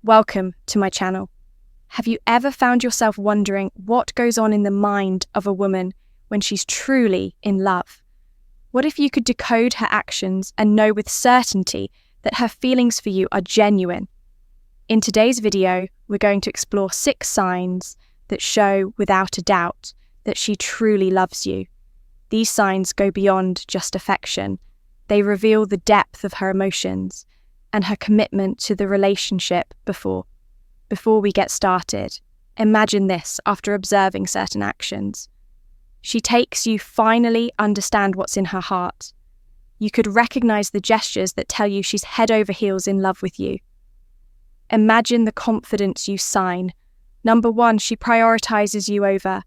Welcome to my channel. Have you ever found yourself wondering what goes on in the mind of a woman when she's truly in love? What if you could decode her actions and know with certainty that her feelings for you are genuine? In today's video, we're going to explore 6 signs that show without a doubt that she truly loves you. These signs go beyond just affection. They reveal the depth of her emotions and her commitment to the relationship before we get started. Imagine this after observing certain actions. She takes you finally understand what's in her heart. You could recognize the gestures that tell you she's head over heels in love with you. Imagine the confidence you sign. Number 1, she prioritizes you over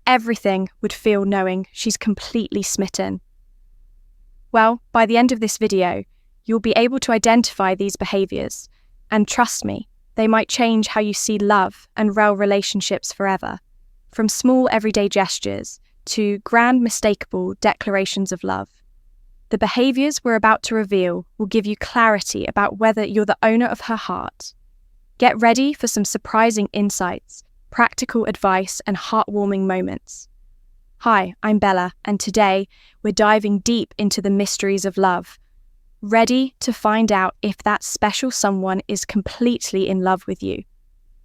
everything would feel knowing she's completely smitten. Well, by the end of this video, you'll be able to identify these behaviors, and trust me, they might change how you see love and relationships forever. From small everyday gestures to grand mistakable declarations of love. The behaviors we're about to reveal will give you clarity about whether you're the owner of her heart. Get ready for some surprising insights, practical advice, and heartwarming moments. Hi, I'm Bella, and today we're diving deep into the mysteries of love. Ready to find out if that special someone is completely in love with you.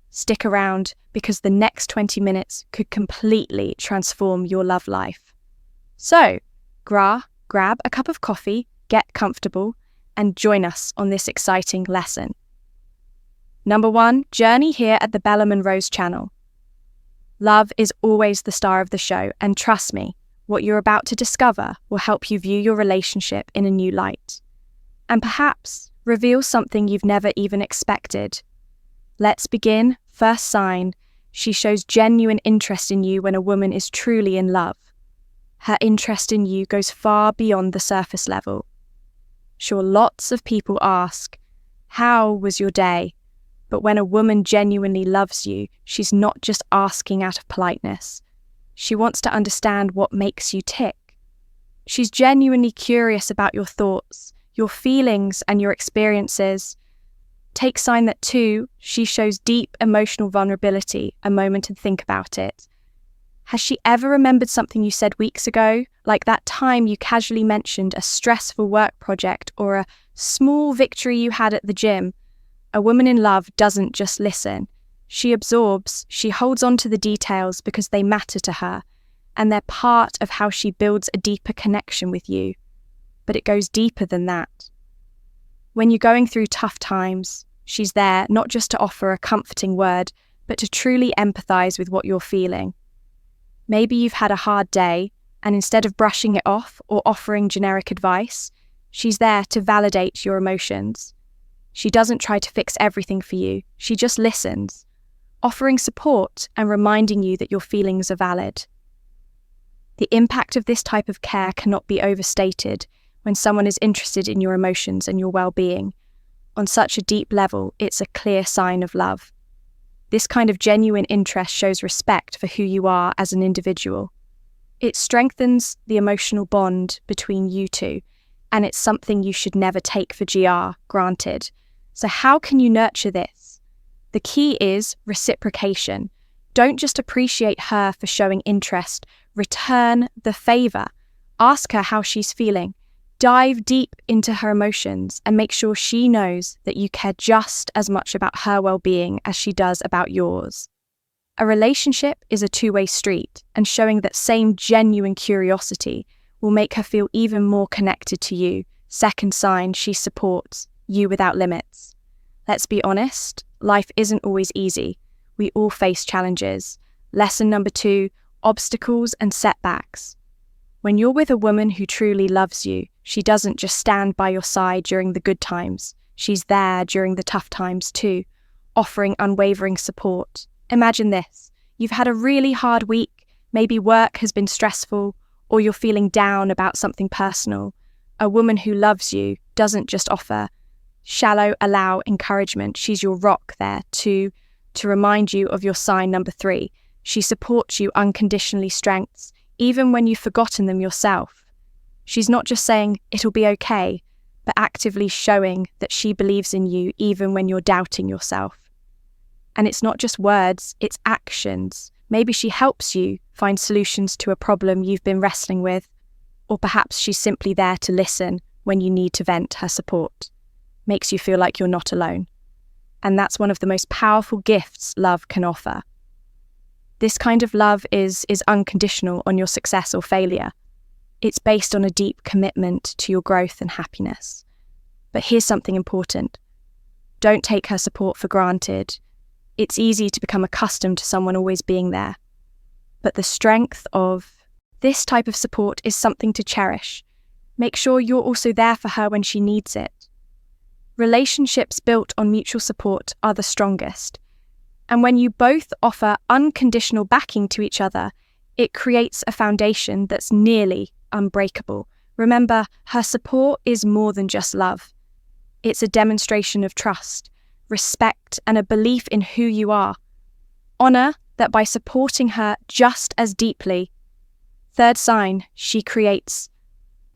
Stick around because the next 20 minutes could completely transform your love life. So, grab a cup of coffee, get comfortable, and join us on this exciting lesson. Number 1, journey here at the Bella Monroe's channel. Love is always the star of the show, and trust me, what you're about to discover will help you view your relationship in a new light. And perhaps reveal something you've never even expected. Let's begin. First sign, she shows genuine interest in you when a woman is truly in love. Her interest in you goes far beyond the surface level. Sure, lots of people ask, "How was your day?" But when a woman genuinely loves you, she's not just asking out of politeness. She wants to understand what makes you tick. She's genuinely curious about your thoughts, your feelings, and your experiences. Take sign that 2, she shows deep emotional vulnerability. A moment to think about it. Has she ever remembered something you said weeks ago? Like that time you casually mentioned a stressful work project or a small victory you had at the gym? A woman in love doesn't just listen. She absorbs, she holds on to the details because they matter to her, and they're part of how she builds a deeper connection with you. But it goes deeper than that. When you're going through tough times, she's there not just to offer a comforting word, but to truly empathize with what you're feeling. Maybe you've had a hard day, and instead of brushing it off or offering generic advice, she's there to validate your emotions. She doesn't try to fix everything for you, she just listens, offering support and reminding you that your feelings are valid. The impact of this type of care cannot be overstated when someone is interested in your emotions and your well-being. On such a deep level, it's a clear sign of love. This kind of genuine interest shows respect for who you are as an individual. It strengthens the emotional bond between you two, and it's something you should never take for granted. So how can you nurture this? The key is reciprocation. Don't just appreciate her for showing interest, return the favor. Ask her how she's feeling. Dive deep into her emotions and make sure she knows that you care just as much about her well-being as she does about yours. A relationship is a two-way street, and showing that same genuine curiosity will make her feel even more connected to you. Second sign, she supports you without limits. Let's be honest, life isn't always easy. We all face challenges. Lesson number 2, obstacles and setbacks. When you're with a woman who truly loves you, she doesn't just stand by your side during the good times. She's there during the tough times too, offering unwavering support. Imagine this. You've had a really hard week. Maybe work has been stressful, or you're feeling down about something personal. A woman who loves you doesn't just offer shallow encouragement. She's your rock there to remind you of your sign number 3. She supports you unconditionally strengths, even when you've forgotten them yourself. She's not just saying, "It'll be okay," but actively showing that she believes in you even when you're doubting yourself. And it's not just words, it's actions. Maybe she helps you find solutions to a problem you've been wrestling with, or perhaps she's simply there to listen when you need to vent. Her support makes you feel like you're not alone. And that's one of the most powerful gifts love can offer. This kind of love is unconditional on your success or failure. It's based on a deep commitment to your growth and happiness. But here's something important. Don't take her support for granted. It's easy to become accustomed to someone always being there. But the strength of this type of support is something to cherish. Make sure you're also there for her when she needs it. Relationships built on mutual support are the strongest. And when you both offer unconditional backing to each other, it creates a foundation that's nearly unbreakable. Remember, her support is more than just love. It's a demonstration of trust, respect, and a belief in who you are. Honor that by supporting her just as deeply. Third sign, she creates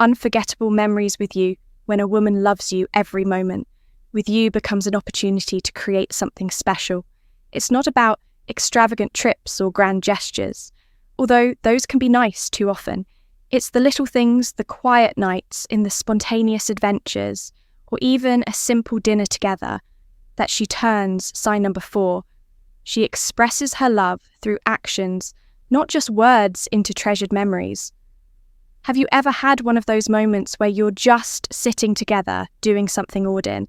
unforgettable memories with you. When a woman loves you every moment, with you becomes an opportunity to create something special. It's not about extravagant trips or grand gestures, although those can be nice too often. It's the little things, the quiet nights, in the spontaneous adventures, or even a simple dinner together, that she turns, sign number 4. She expresses her love through actions, not just words, into treasured memories. Have you ever had one of those moments where you're just sitting together doing something ordinary,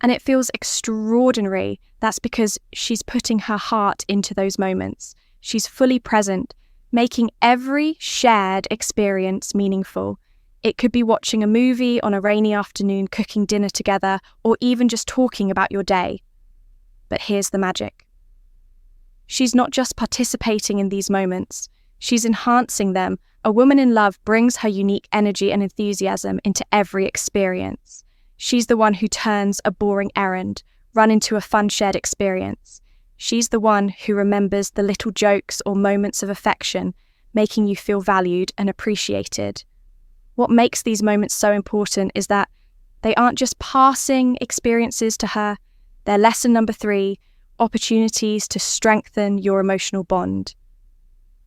and it feels extraordinary? That's because she's putting her heart into those moments. She's fully present, making every shared experience meaningful. It could be watching a movie on a rainy afternoon, cooking dinner together, or even just talking about your day. But here's the magic. She's not just participating in these moments, she's enhancing them. A woman in love brings her unique energy and enthusiasm into every experience. She's the one who turns a boring errand run into a fun shared experience. She's the one who remembers the little jokes or moments of affection, making you feel valued and appreciated. What makes these moments so important is that they aren't just passing experiences to her, they're lesson number 3, opportunities to strengthen your emotional bond.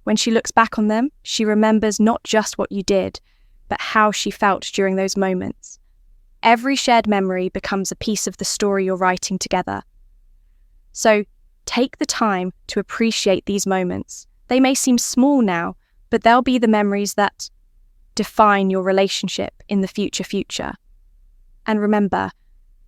When she looks back on them, she remembers not just what you did, but how she felt during those moments. Every shared memory becomes a piece of the story you're writing together. So take the time to appreciate these moments. They may seem small now, but they'll be the memories that define your relationship in the future. And remember,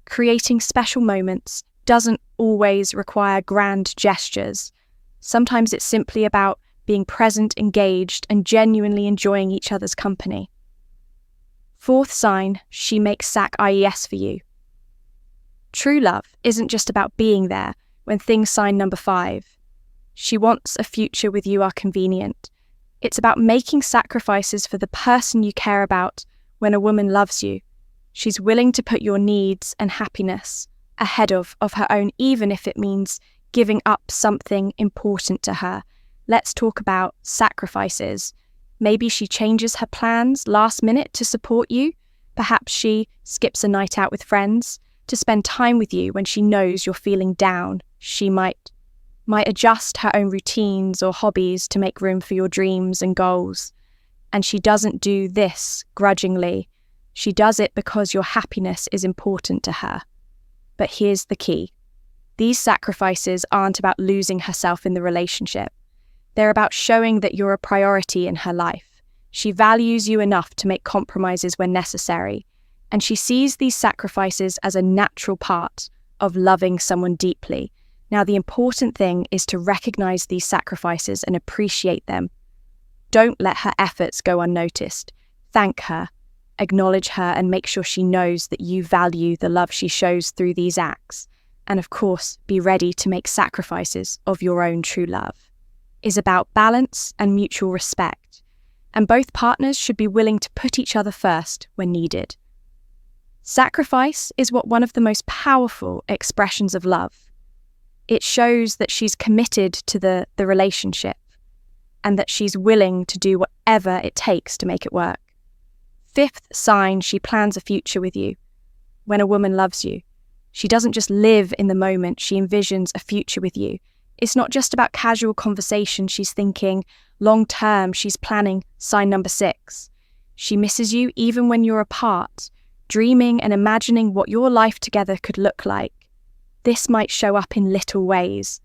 creating special moments doesn't always require grand gestures. Sometimes it's simply about being present, engaged, and genuinely enjoying each other's company. 4th sign, she makes sacrifices for you. True love isn't just about being there when things, sign number 5. She wants a future with you are convenient. It's about making sacrifices for the person you care about. When a woman loves you, she's willing to put your needs and happiness ahead of her own, even if it means giving up something important to her. Let's talk about sacrifices. Maybe she changes her plans last minute to support you. Perhaps she skips a night out with friends to spend time with you when she knows you're feeling down. She might adjust her own routines or hobbies to make room for your dreams and goals. And she doesn't do this grudgingly. She does it because your happiness is important to her. But here's the key. These sacrifices aren't about losing herself in the relationship. They're about showing that you're a priority in her life. She values you enough to make compromises when necessary, and she sees these sacrifices as a natural part of loving someone deeply. Now, the important thing is to recognize these sacrifices and appreciate them. Don't let her efforts go unnoticed. Thank her, acknowledge her, and make sure she knows that you value the love she shows through these acts. And of course, be ready to make sacrifices of your own true love. Is about balance and mutual respect, and both partners should be willing to put each other first when needed. Sacrifice is one of the most powerful expressions of love. It shows that she's committed to the relationship and that she's willing to do whatever it takes to make it work. 5th sign, she plans a future with you. When a woman loves you, She doesn't just live in the moment, she envisions a future with you. It's not just about casual conversation, she's thinking long term, she's planning sign number 6. She misses you even when you're apart, dreaming and imagining what your life together could look like. This might show up in little ways.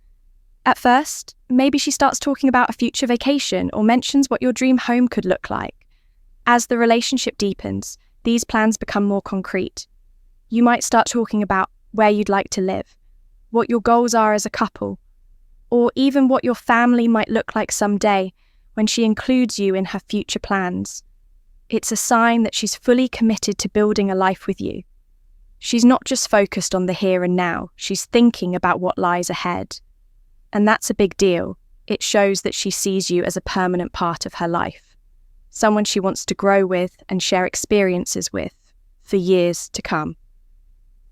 At first, maybe she starts talking about a future vacation or mentions what your dream home could look like. As the relationship deepens, these plans become more concrete. You might start talking about where you'd like to live, what your goals are as a couple, or even what your family might look like someday when she includes you in her future plans. It's a sign that she's fully committed to building a life with you. She's not just focused on the here and now, she's thinking about what lies ahead. And that's a big deal. It shows that she sees you as a permanent part of her life, someone she wants to grow with and share experiences with for years to come.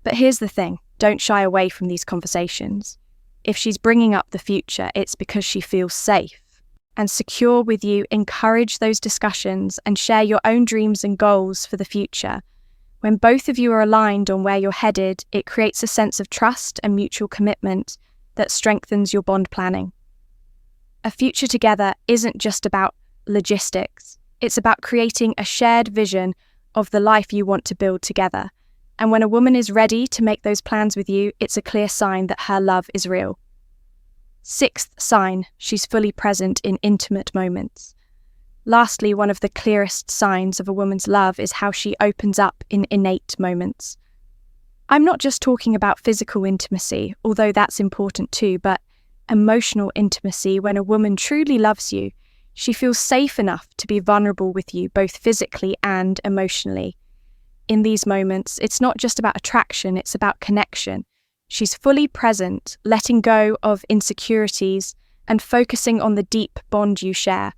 But here's the thing, don't shy away from these conversations. If she's bringing up the future, it's because she feels safe and secure with you. Encourage those discussions and share your own dreams and goals for the future. When both of you are aligned on where you're headed, it creates a sense of trust and mutual commitment that strengthens your bond planning. A future together isn't just about logistics. It's about creating a shared vision of the life you want to build together. And when a woman is ready to make those plans with you, it's a clear sign that her love is real. 6th sign, she's fully present in intimate moments. Lastly, one of the clearest signs of a woman's love is how she opens up in innate moments. I'm not just talking about physical intimacy, although that's important too, but emotional intimacy. When a woman truly loves you, she feels safe enough to be vulnerable with you, both physically and emotionally. In these moments, it's not just about attraction, it's about connection. She's fully present, letting go of insecurities and focusing on the deep bond you share.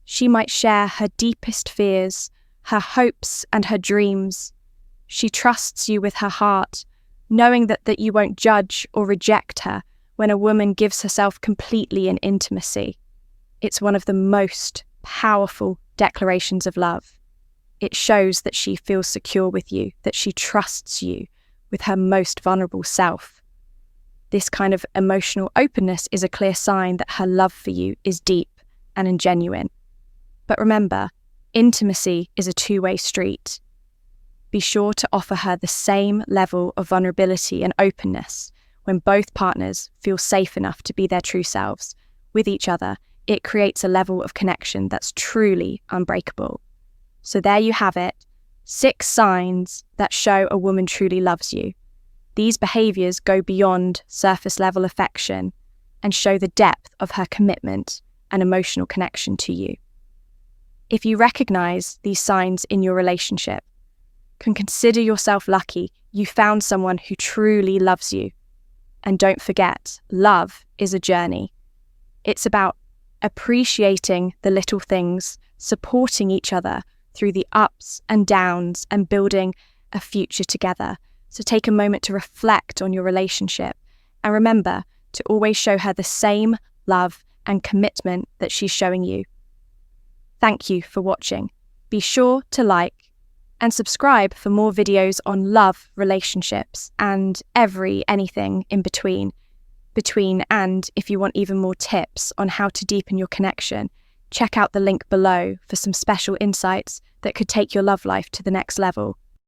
She might share her deepest fears, her hopes and her dreams. She trusts you with her heart, knowing that you won't judge or reject her. When a woman gives herself completely in intimacy, it's one of the most powerful declarations of love. It shows that she feels secure with you, that she trusts you with her most vulnerable self. This kind of emotional openness is a clear sign that her love for you is deep and genuine. But remember, intimacy is a two-way street. Be sure to offer her the same level of vulnerability and openness. When both partners feel safe enough to be their true selves with each other, it creates a level of connection that's truly unbreakable. So there you have it, 6 signs that show a woman truly loves you. These behaviours go beyond surface level affection and show the depth of her commitment and emotional connection to you. If you recognise these signs in your relationship, can consider yourself lucky you found someone who truly loves you. And don't forget, love is a journey. It's about appreciating the little things, supporting each other through the ups and downs, and building a future together. So take a moment to reflect on your relationship and remember to always show her the same love and commitment that she's showing you. Thank you for watching. Be sure to like and subscribe for more videos on love, relationships, and anything in between. And if you want even more tips on how to deepen your connection, check out the link below for some special insights that could take your love life to the next level.